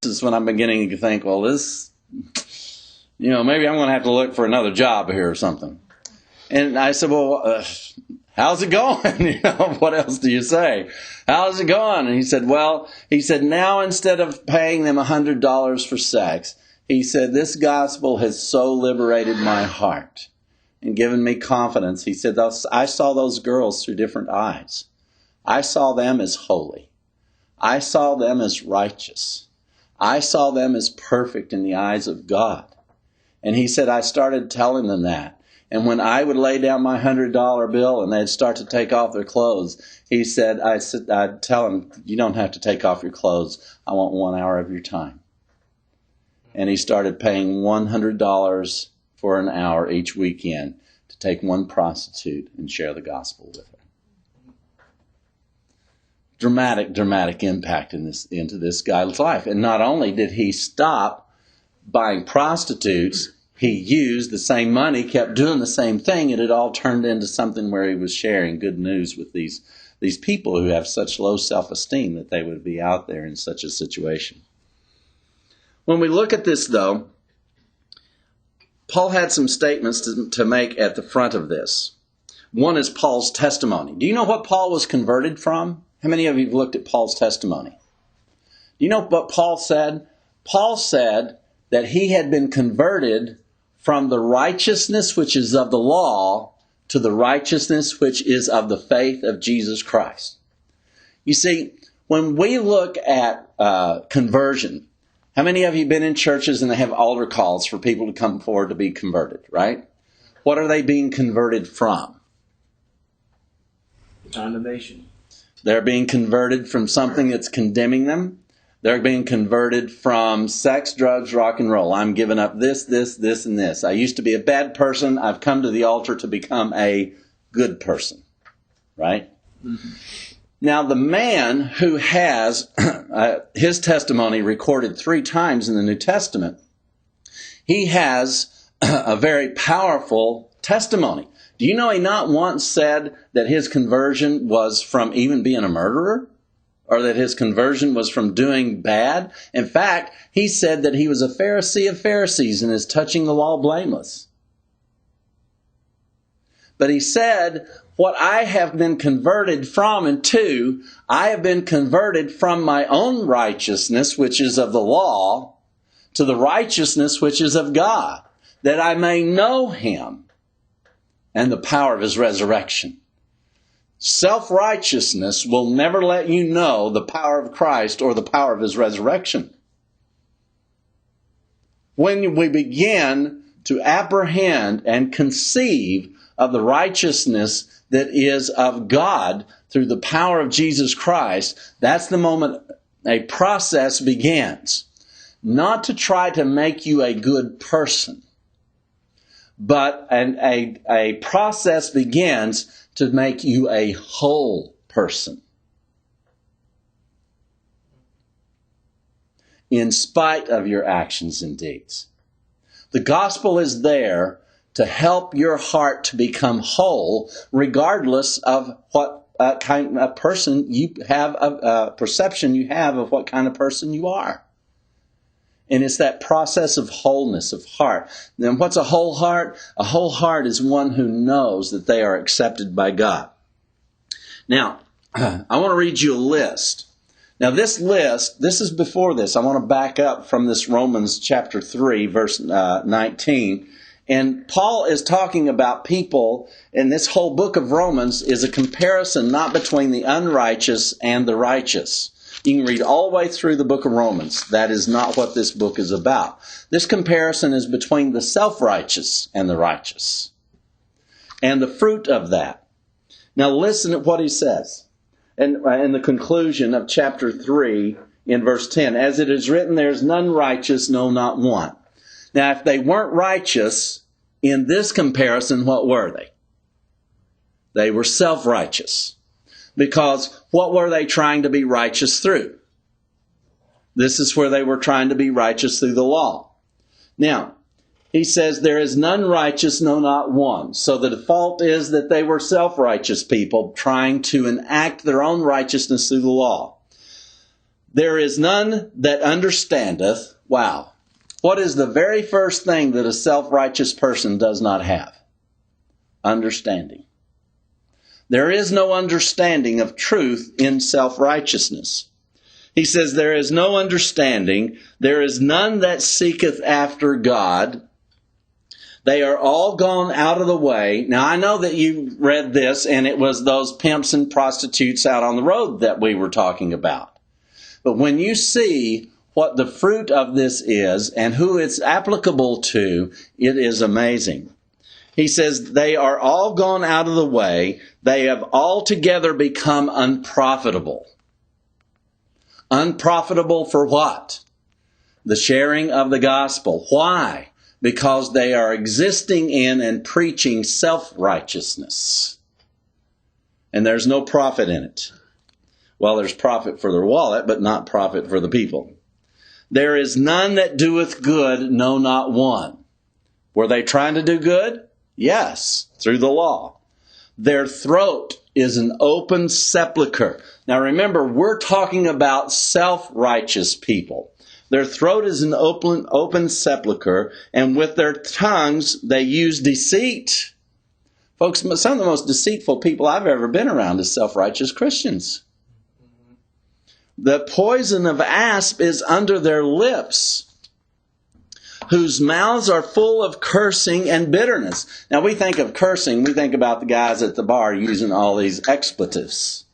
Speaker 1: is when I'm beginning to think, well, this... maybe I'm going to have to look for another job here or something. And I said, well, how's it going? What else do you say? How's it going? And he said, now instead of paying them $100 for sex, he said, this gospel has so liberated my heart and given me confidence. He said, I saw those girls through different eyes. I saw them as holy. I saw them as righteous. I saw them as perfect in the eyes of God. And he said, I started telling them that. And when I would lay down my $100 bill and they'd start to take off their clothes, he said, I'd tell them, you don't have to take off your clothes. I want 1 hour of your time. and he started paying $100 for an hour each weekend to take one prostitute and share the gospel with her. Dramatic impact into this guy's life. And not only did he stop buying prostitutes, he used the same money, kept doing the same thing, and it all turned into something where he was sharing good news with these people who have such low self-esteem that they would be out there in such a situation. When we look at this, though, Paul had some statements to make at the front of this. One is Paul's testimony. Do you know what Paul was converted from? How many of you have looked at Paul's testimony? Do you know what Paul said? Paul said that he had been converted from the righteousness which is of the law to the righteousness which is of the faith of Jesus Christ. You see, when we look at conversion, how many of you have been in churches and they have altar calls for people to come forward to be converted, right? What are they being converted from?
Speaker 2: Condemnation.
Speaker 1: They're being converted from something that's condemning them. They're being converted from sex, drugs, rock and roll. I'm giving up this, and this. I used to be a bad person. I've come to the altar to become a good person. Right? Mm-hmm. Now, the man who has his testimony recorded 3 times in the New Testament, he has a very powerful testimony. Do you know he not once said that his conversion was from even being a murderer? Or that his conversion was from doing bad? In fact, he said that he was a Pharisee of Pharisees and is touching the law blameless. But he said, what I have been converted from and to, I have been converted from my own righteousness, which is of the law, to the righteousness which is of God, that I may know him and the power of his resurrection. Self-righteousness will never let you know the power of Christ or the power of his resurrection. When we begin to apprehend and conceive of the righteousness that is of God through the power of Jesus Christ, that's the moment a process begins. Not to try to make you a good person, but a process begins to make you a whole person. In spite of your actions and deeds. The gospel is there to help your heart to become whole, regardless of what kind of person you have, a perception you have of what kind of person you are. And it's that process of wholeness of heart. Then what's a whole heart? A whole heart is one who knows that they are accepted by God. Now, I want to read you a list. Now this list, this is before this. I want to back up from this Romans chapter 3, verse 19. And Paul is talking about people, and this whole book of Romans is a comparison not between the unrighteous and the righteous. You can read all the way through the book of Romans. That is not what this book is about. This comparison is between the self-righteous and the righteous. And the fruit of that. Now listen to what he says. In the conclusion of chapter 3 in verse 10. As it is written, there is none righteous, no, not one. Now if they weren't righteous in this comparison, what were they? They were self-righteous. Because what were they trying to be righteous through? This is where they were trying to be righteous through the law. Now, he says, there is none righteous, no, not one. So the default is that they were self-righteous people trying to enact their own righteousness through the law. There is none that understandeth. Wow. What is the very first thing that a self-righteous person does not have? Understanding. There is no understanding of truth in self-righteousness. He says, there is no understanding. There is none that seeketh after God. They are all gone out of the way. Now, I know that you read this, and it was those pimps and prostitutes out on the road that we were talking about. But when you see what the fruit of this is and who it's applicable to, it is amazing. He says, they are all gone out of the way. They have altogether become unprofitable. Unprofitable for what? The sharing of the gospel. Why? Because they are existing in and preaching self-righteousness. And there's no profit in it. Well, there's profit for their wallet, but not profit for the people. There is none that doeth good, no, not one. Were they trying to do good? Yes, through the law. Their throat is an open sepulcher. Now remember, we're talking about self-righteous people. Their throat is an open sepulcher, and with their tongues they use deceit. Folks, some of the most deceitful people I've ever been around is self-righteous Christians. The poison of asp is under their lips, whose mouths are full of cursing and bitterness. Now we think of cursing, we think about the guys at the bar using all these expletives.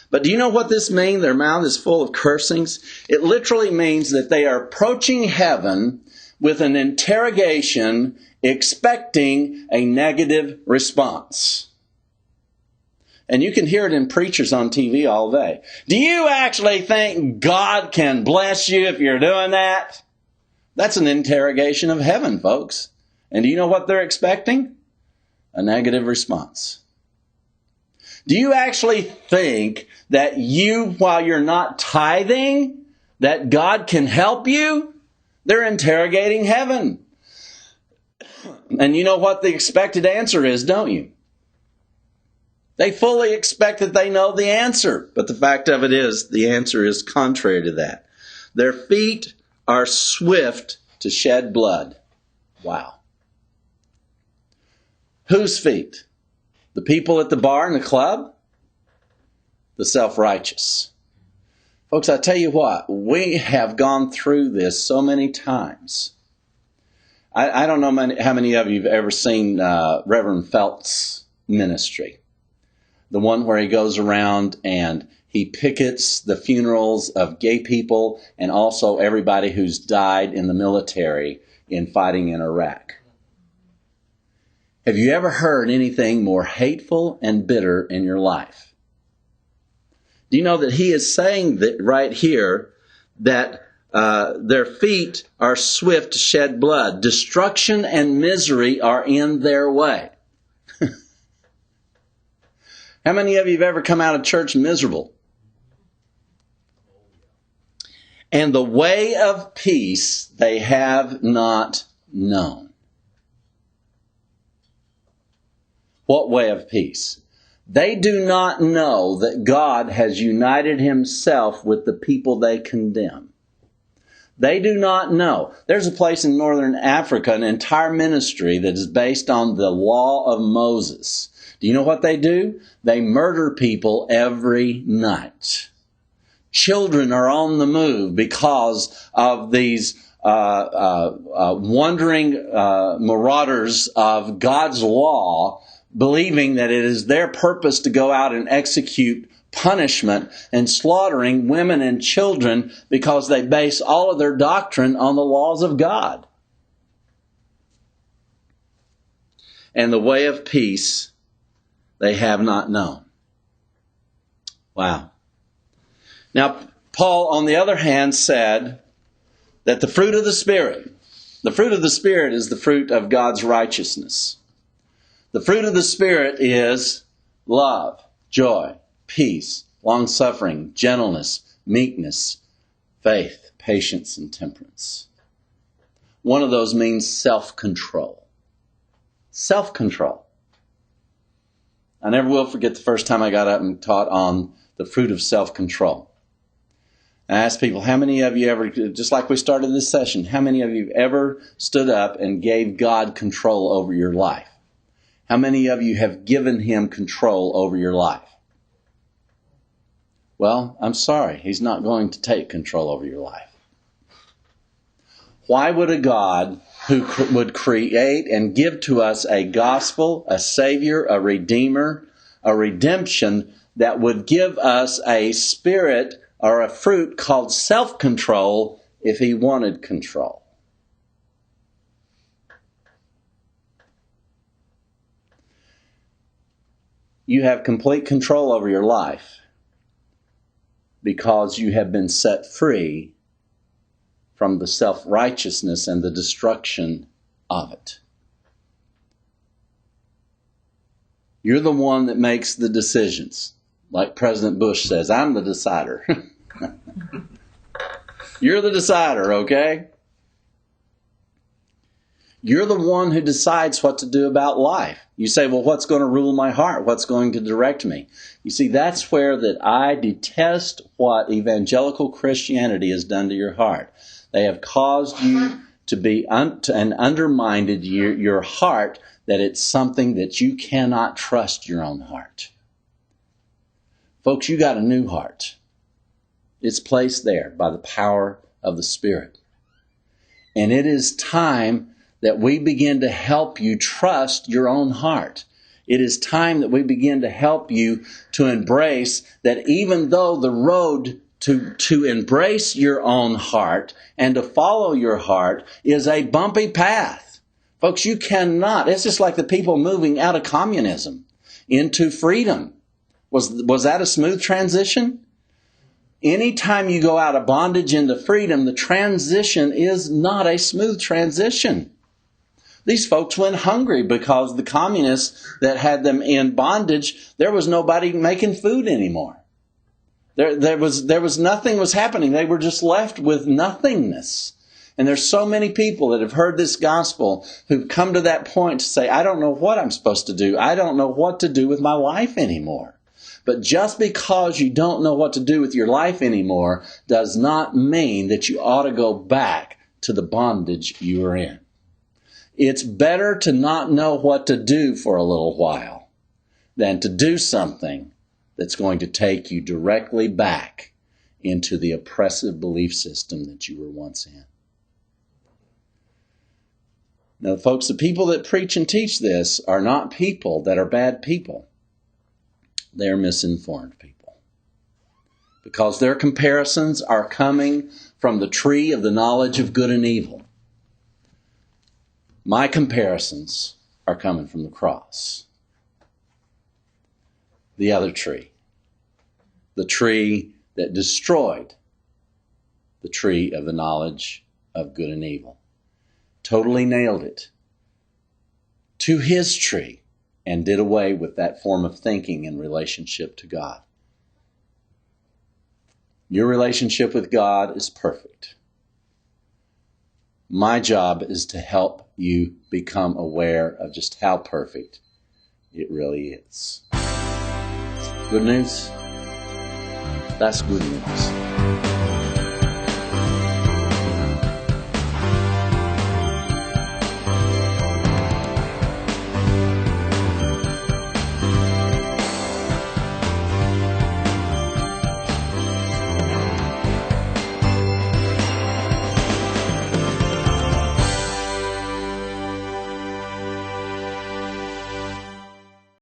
Speaker 1: But do you know what this means? Their mouth is full of cursings. It literally means that they are approaching heaven with an interrogation, expecting a negative response. And you can hear it in preachers on TV all day. Do you actually think God can bless you if you're doing that? That's an interrogation of heaven, folks. And do you know what they're expecting? A negative response. Do you actually think that while you're not tithing, that God can help you? They're interrogating heaven. And you know what the expected answer is, don't you? They fully expect that they know the answer. But the fact of it is, the answer is contrary to that. Their feet are swift to shed blood. Wow. Whose feet? The people at the bar and the club? The self-righteous. Folks, I tell you what, we have gone through this so many times. I don't know how many of you have ever seen Reverend Felt's ministry. The one where he goes around and he pickets the funerals of gay people and also everybody who's died in the military in fighting in Iraq. Have you ever heard anything more hateful and bitter in your life? Do you know that he is saying that right here that their feet are swift to shed blood. Destruction and misery are in their way. How many of you have ever come out of church miserable? And the way of peace they have not known. What way of peace? They do not know that God has united himself with the people they condemn. They do not know. There's a place in northern Africa, an entire ministry that is based on the law of Moses. Do you know what they do? They murder people every night. Children are on the move because of these wandering marauders of God's law, believing that it is their purpose to go out and execute punishment and slaughtering women and children because they base all of their doctrine on the laws of God. And the way of peace they have not known. Wow. Now, Paul, on the other hand, said that the fruit of the Spirit is the fruit of God's righteousness. The fruit of the Spirit is love, joy, peace, long-suffering, gentleness, meekness, faith, patience, and temperance. One of those means self-control. Self-control. I never will forget the first time I got up and taught on the fruit of self-control. I asked people, how many of you ever, just like we started this session, how many of you ever stood up and gave God control over your life? How many of you have given him control over your life? Well, I'm sorry, he's not going to take control over your life. Why would a God who would create and give to us a gospel, a Savior, a Redeemer, a redemption that would give us a spirit or a fruit called self-control if he wanted control? You have complete control over your life because you have been set free from the self-righteousness and the destruction of it. You're the one that makes the decisions. Like President Bush says, I'm the decider. You're the decider, okay? You're the one who decides what to do about life. You say, well, what's going to rule my heart? What's going to direct me? You see, that's where that I detest what evangelical Christianity has done to your heart. They have caused you to be and undermined your heart, that it's something that you cannot trust your own heart. Folks, you got a new heart. It's placed there by the power of the Spirit. And it is time that we begin to help you trust your own heart. It is time that we begin to help you to embrace that even though the road to embrace your own heart and to follow your heart is a bumpy path. Folks, you cannot. It's just like the people moving out of communism into freedom. Was that a smooth transition? Anytime you go out of bondage into freedom, the transition is not a smooth transition. These folks went hungry because the communists that had them in bondage, there was nobody making food anymore. There was nothing was happening. They were just left with nothingness. And there's so many people that have heard this gospel who've come to that point to say, I don't know what I'm supposed to do. I don't know what to do with my life anymore. But just because you don't know what to do with your life anymore does not mean that you ought to go back to the bondage you were in. It's better to not know what to do for a little while than to do something that's going to take you directly back into the oppressive belief system that you were once in. Now, folks, the people that preach and teach this are not people that are bad people. They're misinformed people. Because their comparisons are coming from the tree of the knowledge of good and evil. My comparisons are coming from the cross. The other tree. The tree that destroyed the tree of the knowledge of good and evil. Totally nailed it to his tree and did away with that form of thinking in relationship to God. Your relationship with God is perfect. My job is to help you become aware of just how perfect it really is. Good news? That's good news.